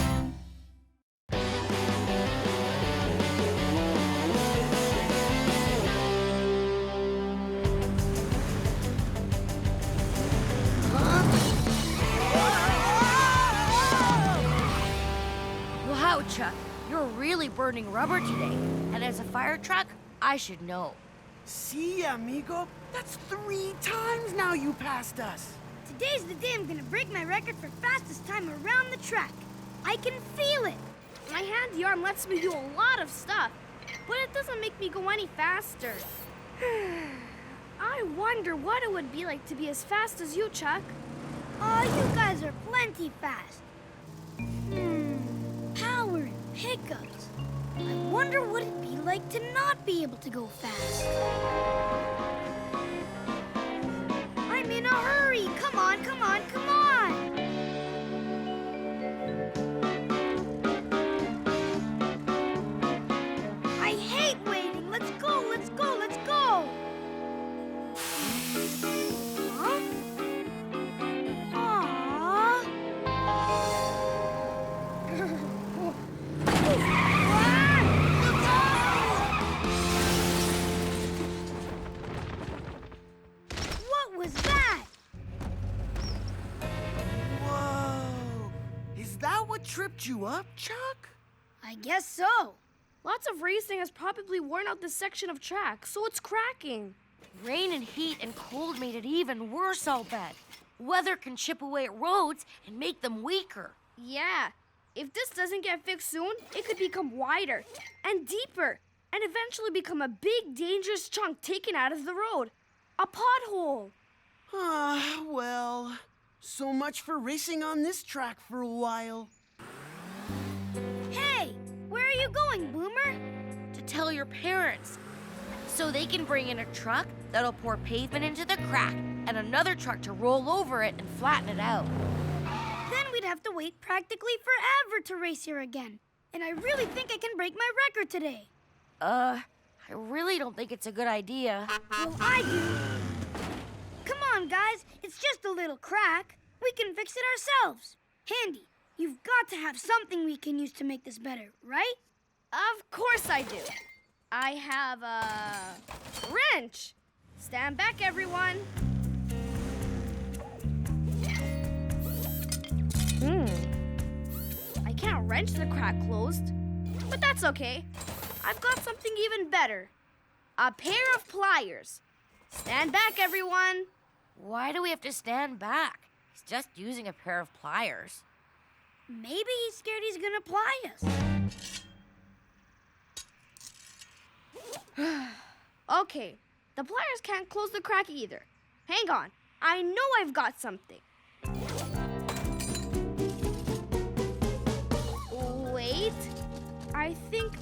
Wow, Chuck, you're really burning rubber today. And as a fire truck, I should know. See, amigo? That's 3 times now you passed us. Today's the day I'm gonna break my record for fastest time around the track. I can feel it. My handy arm lets me do a lot of stuff, but it doesn't make me go any faster. I wonder what it would be like to be as fast as you, Chuck. Oh, you guys are plenty fast. Power and pickups. I wonder what it'd be like to not be able to go fast. I'm in a hurry. Come on, come on, come on. I hate waiting. Let's go, let's go, let's go. Huh? Aww. What was that? Whoa. Is that what tripped you up, Chuck? I guess so. Lots of racing has probably worn out this section of track, so it's cracking. Rain and heat and cold made it even worse, I'll bet. Weather can chip away at roads and make them weaker. Yeah, if this doesn't get fixed soon, it could become wider and deeper and eventually become a big, dangerous chunk taken out of the road. A pothole. Ah, well, so much for racing on this track for a while. Hey, where are you going, Boomer? To tell your parents, so they can bring in a truck that'll pour pavement into the crack and another truck to roll over it and flatten it out. Then we'd have to wait practically forever to race here again. And I really think I can break my record today. I really don't think it's a good idea. Well, I do. Come on, guys. It's just a little crack. We can fix it ourselves. Handy, you've got to have something we can use to make this better, right? Of course I do. I have a wrench. Stand back, everyone. I can't wrench the crack closed, but that's okay. I've got something even better. A pair of pliers. Stand back, everyone. Why do we have to stand back? He's just using a pair of pliers. Maybe he's scared he's gonna ply us. Okay, the pliers can't close the crack either. Hang on, I know I've got something. Wait, I think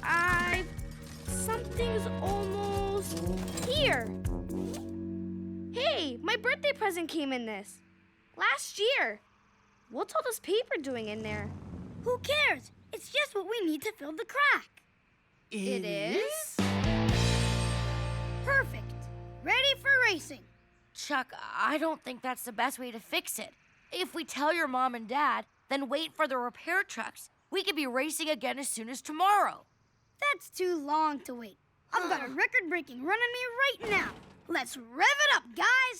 something's almost here. Hey, my birthday present came in this. Last year. What's all this paper doing in there? Who cares? It's just what we need to fill the crack. It is? Perfect. Ready for racing. Chuck, I don't think that's the best way to fix it. If we tell your mom and dad, then wait for the repair trucks, we could be racing again as soon as tomorrow. That's too long to wait. I've got a record-breaking run in me right now. Let's rev it up, guys!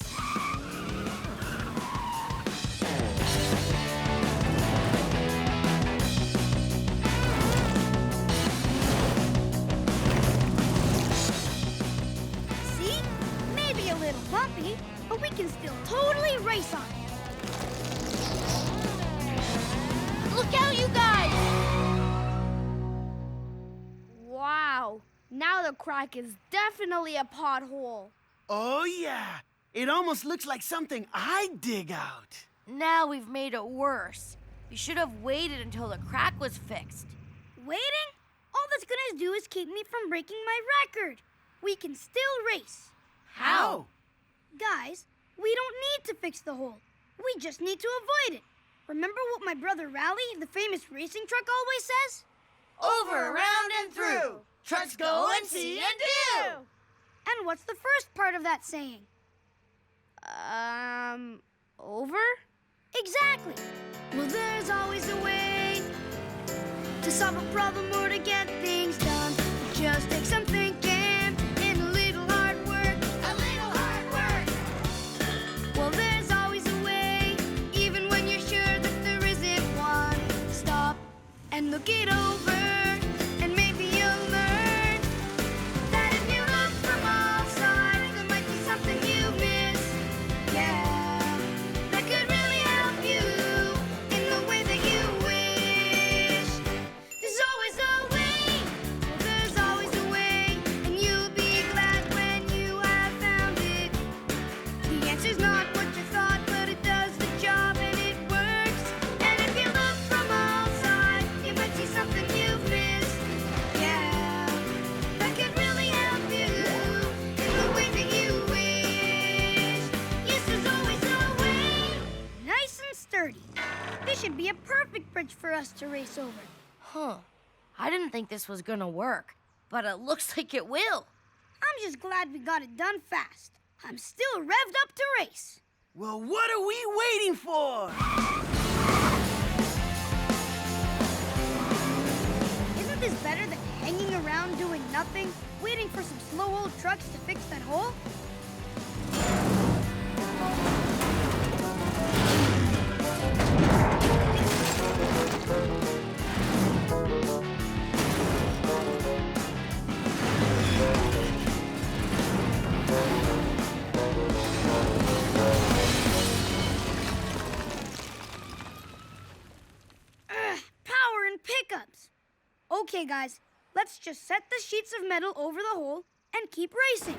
See? Maybe a little bumpy, but we can still totally race on it. Look out, you guys! Wow, now the crack is definitely a pothole. Oh, yeah. It almost looks like something I'd dig out. Now we've made it worse. We should have waited until the crack was fixed. Waiting? All that's gonna do is keep me from breaking my record. We can still race. How? Guys, we don't need to fix the hole. We just need to avoid it. Remember what my brother Rally, the famous racing truck, always says? Over, around, and through. Trucks go and see and do. And what's the first part of that saying? Over? Exactly. Well, there's always a way to solve a problem or to get things done. Just take some thinking and a little hard work. A little hard work. Well, there's always a way, even when you're sure that there isn't one. Stop and look it over, and maybe you'll learn that if you look from all sides, there might be something you miss. Yeah, that could really help you in the way that you wish. There's always a way. Well, there's always a way, and you'll be glad when you have found it. The answer's not what you thought, but it does the job and it works. And if you look from all sides, you might see something you've missed. Yeah, that could really help you in the way that you wish. Yes, there's always a way. Nice and sturdy. This should be a perfect bridge for us to race over. Huh. I didn't think this was gonna work, but it looks like it will. I'm just glad we got it done fast. I'm still revved up to race. Well, what are we waiting for? Isn't this better than hanging around doing nothing, waiting for some slow old trucks to fix that hole? Power and pickups. Okay, guys, let's just set the sheets of metal over the hole and keep racing.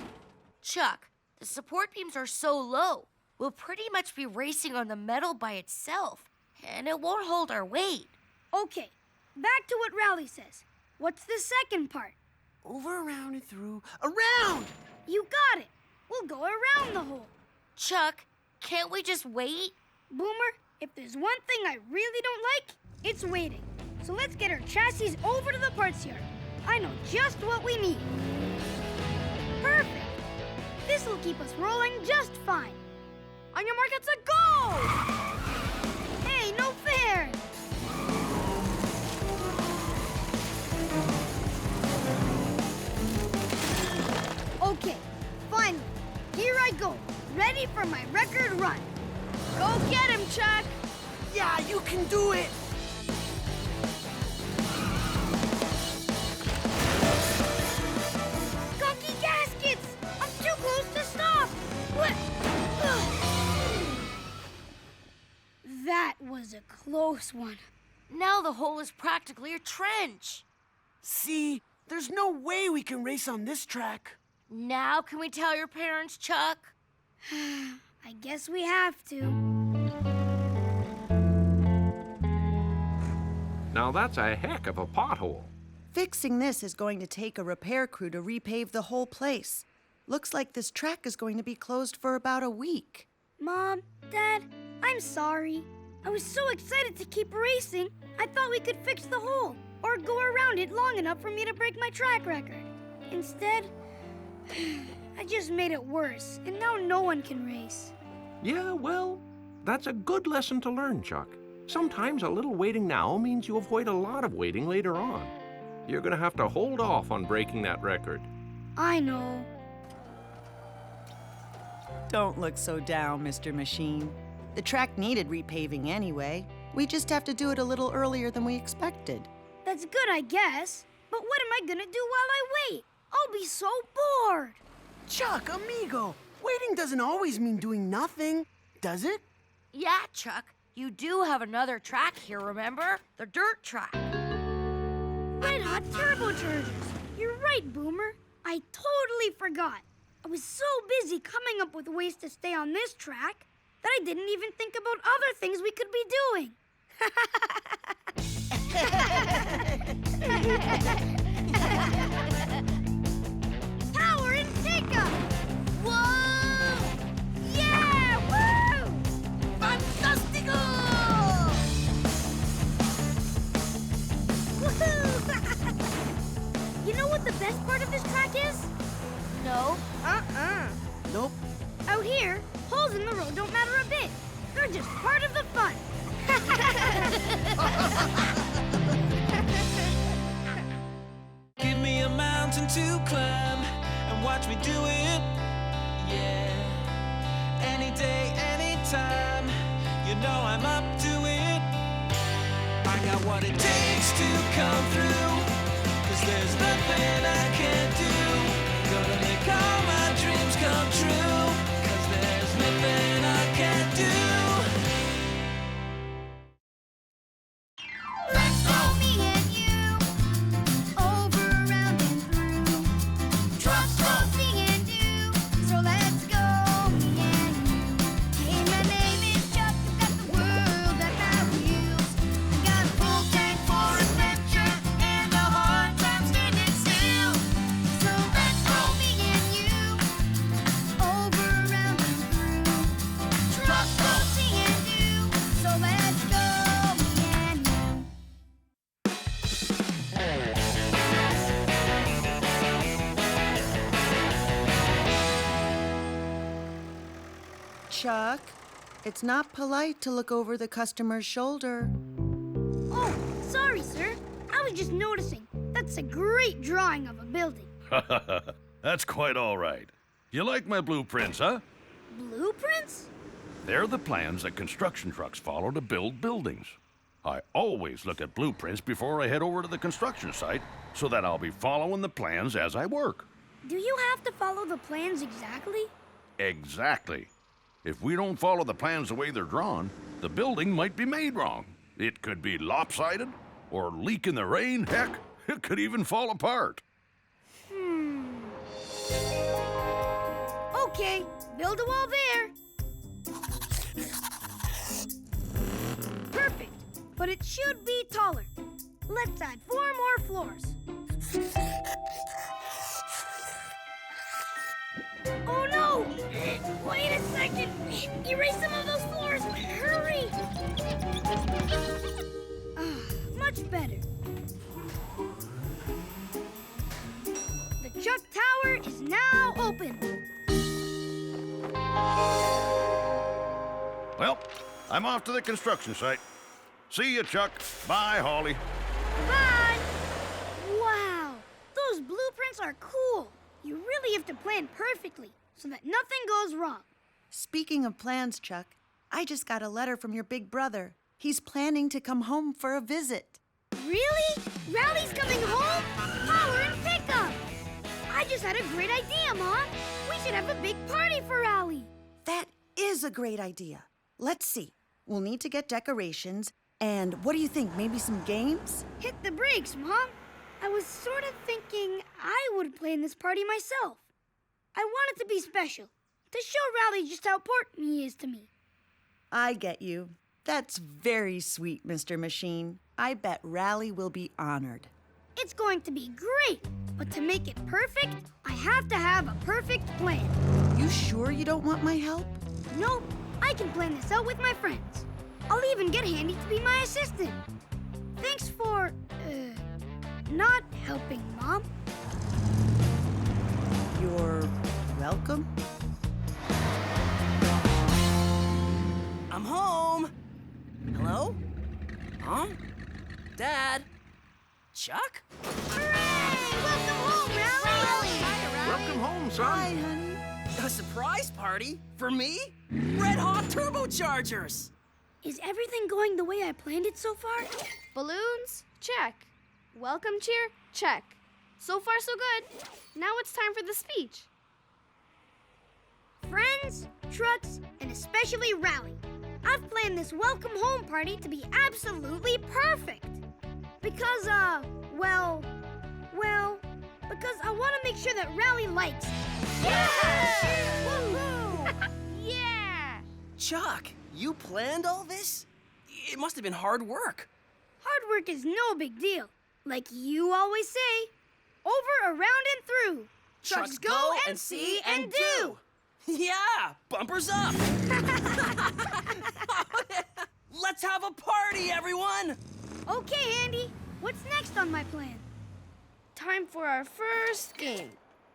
Chuck, the support beams are so low, we'll pretty much be racing on the metal by itself, and it won't hold our weight. Okay, back to what Rowley says. What's the second part? Over, around, and through. Around! You got it. We'll go around the hole. Chuck, can't we just wait? Boomer, if there's one thing I really don't like, it's waiting. So let's get our chassis over to the parts yard. I know just what we need. Perfect. This will keep us rolling just fine. On your mark, it's a go! Hey, no fair! Okay, finally, here I go, ready for my record run. Go get him, Chuck! Yeah, you can do it! Gunky gaskets! I'm too close to stop! What? That was a close one. Now the hole is practically a trench. See, there's no way we can race on this track. Now can we tell your parents, Chuck? I guess we have to. Now that's a heck of a pothole. Fixing this is going to take a repair crew to repave the whole place. Looks like this track is going to be closed for about a week. Mom, Dad, I'm sorry. I was so excited to keep racing, I thought we could fix the hole or go around it long enough for me to break my track record. Instead, I just made it worse, and now no one can race. Yeah, well, that's a good lesson to learn, Chuck. Sometimes a little waiting now means you avoid a lot of waiting later on. You're gonna have to hold off on breaking that record. I know. Don't look so down, Mr. Machine. The track needed repaving anyway. We just have to do it a little earlier than we expected. That's good, I guess. But what am I gonna do while I wait? I'll be so bored. Chuck, amigo, waiting doesn't always mean doing nothing, does it? Yeah, Chuck. You do have another track here, remember? The dirt track. Red hot turbochargers. You're right, Boomer. I totally forgot. I was so busy coming up with ways to stay on this track that I didn't even think about other things we could be doing. Power and pickup! Whoa! Yeah! Woo! Fantastico! Woohoo! You know what the best part of this track is? No. Nope. Out here, holes in the road don't matter a bit. They're just part of the fun. Give me a mountain to climb and watch me do it. Yeah. Any day, anytime. You know I'm up to it. I got what it takes to come through. 'Cause there's nothing I can't do. Gonna make all my dreams come true. 'Cause there's nothing I can't do. Let's go, me and you, over, around, and through. Trucks go, me and you, so let's go, me and you. Hey, my name is Chuck, I've got the world at my wheels. I got a full tank for adventure and a hard time standing still. So let's go, me and you, over, around, and through. Trucks go, me and you, so let's go, me and you. Chuck, it's not polite to look over the customer's shoulder. Oh, sorry, sir. I was just noticing. That's a great drawing of a building. That's quite all right. You like my blueprints, huh? Blueprints? They're the plans that construction trucks follow to build buildings. I always look at blueprints before I head over to the construction site so that I'll be following the plans as I work. Do you have to follow the plans exactly? Exactly. If we don't follow the plans the way they're drawn, the building might be made wrong. It could be lopsided, or leak in the rain. Heck, it could even fall apart. Okay, build a wall there. Perfect, but it should be taller. Let's add 4 more floors. Oh no! Wait a second! Erase some of those floors! Hurry! Much better. The Chuck Tower is now open. Well, I'm off to the construction site. See you, Chuck. Bye, Holly. Bye! Wow! Those blueprints are cool. You really have to plan perfectly so that nothing goes wrong. Speaking of plans, Chuck, I just got a letter from your big brother. He's planning to come home for a visit. Really? Rally's coming home? Power and pickup! I just had a great idea, Mom. We should have a big party for Rally. That is a great idea. Let's see. We'll need to get decorations. And what do you think? Maybe some games? Hit the brakes, Mom. I was sort of thinking I would plan this party myself. I want it to be special, to show Rally just how important he is to me. I get you. That's very sweet, Mr. Machine. I bet Rally will be honored. It's going to be great, but to make it perfect, I have to have a perfect plan. You sure you don't want my help? Nope, I can plan this out with my friends. I'll even get Handy to be my assistant. Thanks for, not helping, Mom. You're welcome. I'm home. Hello? Huh? Dad? Chuck? Hooray! Welcome home, Rally! Welcome home, son. Hi, honey. A surprise party? For me? Red hot turbochargers! Is everything going the way I planned it so far? Balloons? Check. Welcome cheer? Check. So far, so good. Now it's time for the speech. Friends, trucks, and especially Rally. I've planned this welcome home party to be absolutely perfect. Because, because I want to make sure that Rally likes it. Yeah! Woo-hoo! Yeah! Chuck, you planned all this? It must have been hard work. Hard work is no big deal. Like you always say, over, around, and through. Trucks go and see and do. Yeah, bumpers up. Let's have a party, everyone. Okay, Andy. What's next on my plan? Time for our first game.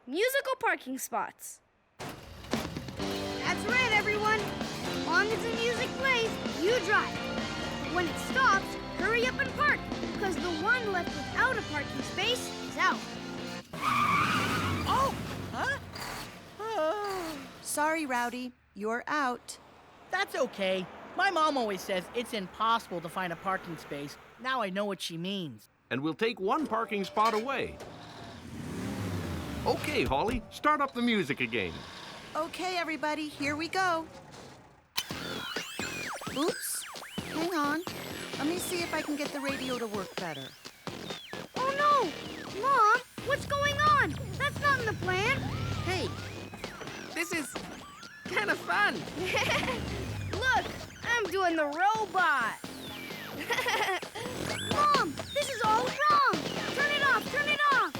Musical parking spots. That's right, everyone. As long as the music plays, you drive. But when it stops, hurry up and park, because the one left without a parking space is out. Oh! Huh? Sorry, Rowdy. You're out. That's okay. My mom always says it's impossible to find a parking space. Now I know what she means. And we'll take one parking spot away. Okay, Holly, start up the music again. Okay, everybody, here we go. Oops. Hang on. Let me see if I can get the radio to work better. Oh, no! Mom, what's going on? That's not in the plan. Hey, this is kind of fun. Look, I'm doing the robot. Mom, this is all wrong. Turn it off, turn it off.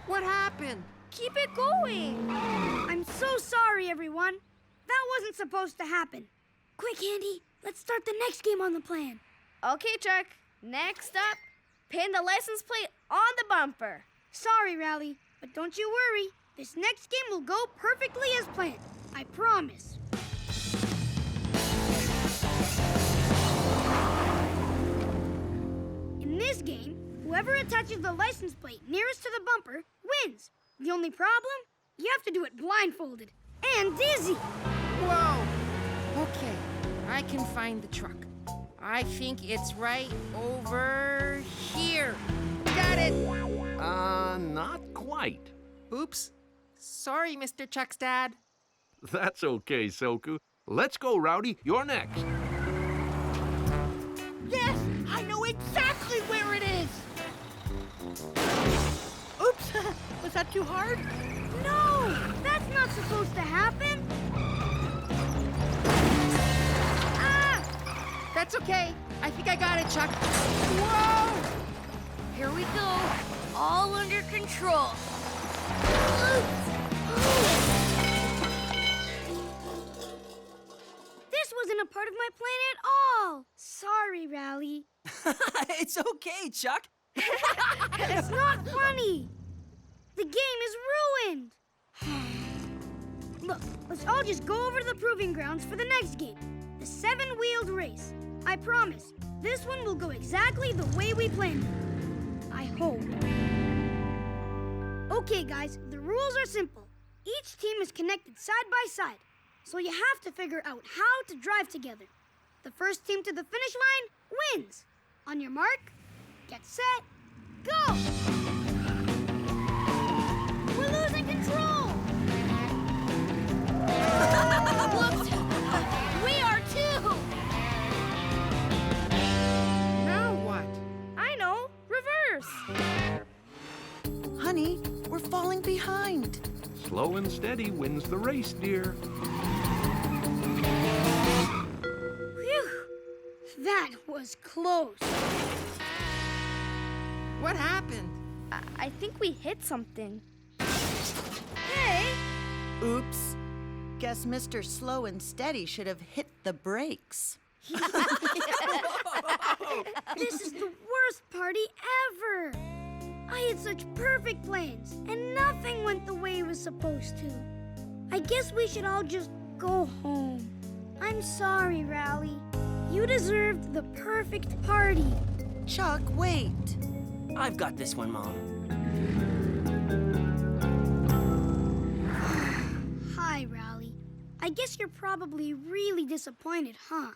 What happened? Keep it going. I'm so sorry, everyone. That wasn't supposed to happen. Quick, Andy, let's start the next game on the plan. Okay, Chuck. Next up, pin the license plate on the bumper. Sorry, Rally, but don't you worry. This next game will go perfectly as planned. I promise. In this game, whoever attaches the license plate nearest to the bumper wins. The only problem? You have to do it blindfolded and dizzy. Whoa! Okay, I can find the truck. I think it's right over here. Got it! Not quite. Oops. Sorry, Mr. Chuck's dad. That's okay, Soku. Let's go, Rowdy. You're next. Yes, I know exactly where it is. Oops, was that too hard? No, that's not supposed to happen. That's okay. I think I got it, Chuck. Whoa! Here we go. All under control. This wasn't a part of my plan at all. Sorry, Rally. It's okay, Chuck. It's not funny. The game is ruined. Look, let's all just go over to the proving grounds for the next game. The 7-wheeled race. I promise, this one will go exactly the way we planned it. I hope. Okay, guys, the rules are simple. Each team is connected side by side, so you have to figure out how to drive together. The first team to the finish line wins. On your mark, get set, go! We're losing control! Whoops! We are too! Now what? I know. Reverse. Honey, we're falling behind. Slow and steady wins the race, dear. Phew! That was close. What happened? I think we hit something. Hey! Oops. Guess Mr. Slow and Steady should have hit the brakes. This is the worst party ever! I had such perfect plans, and nothing went the way it was supposed to. I guess we should all just go home. I'm sorry, Rally. You deserved the perfect party. Chuck, wait. I've got this one, Mom. Hi, Rally. I guess you're probably really disappointed, huh?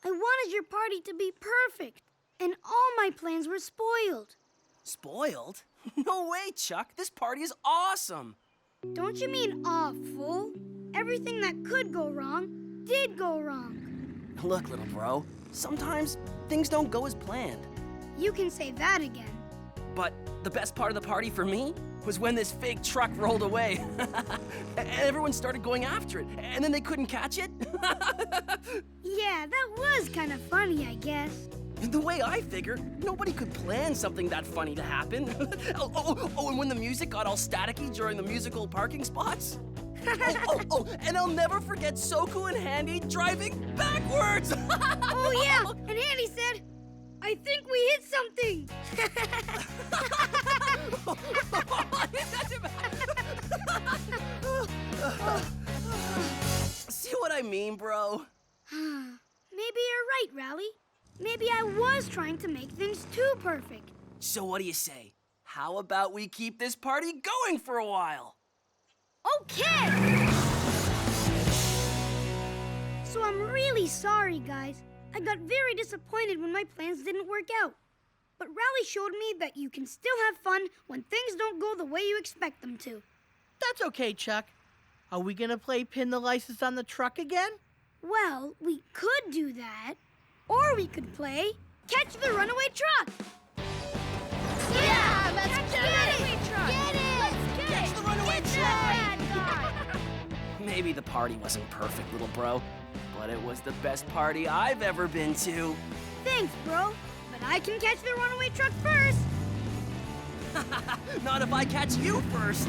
I wanted your party to be perfect, and all my plans were spoiled. Spoiled? No way, Chuck. This party is awesome. Don't you mean awful? Everything that could go wrong did go wrong. Look, little bro, sometimes things don't go as planned. You can say that again. But the best part of the party for me was when this fake truck rolled away. And everyone started going after it, and then they couldn't catch it. Yeah, that was kind of funny, I guess. The way I figure, nobody could plan something that funny to happen. And when the music got all staticky during the musical parking spots. And I'll never forget Soku and Handy driving backwards. Oh, yeah, and Handy said, I think we hit something. See what I mean, bro? Maybe you're right, Rally. Maybe I was trying to make things too perfect. So what do you say? How about we keep this party going for a while? Okay! So I'm really sorry, guys. I got very disappointed when my plans didn't work out. But Rally showed me that you can still have fun when things don't go the way you expect them to. That's okay, Chuck. Are we gonna play pin the license on the truck again? Well, we could do that. Or we could play Catch the Runaway Truck. Yeah, let's get it! Get it! Let's Catch the runaway Get truck! that bad guy! Maybe the party wasn't perfect, little bro, but it was the best party I've ever been to. Thanks, bro. But I can catch the runaway truck first. Not if I catch you first.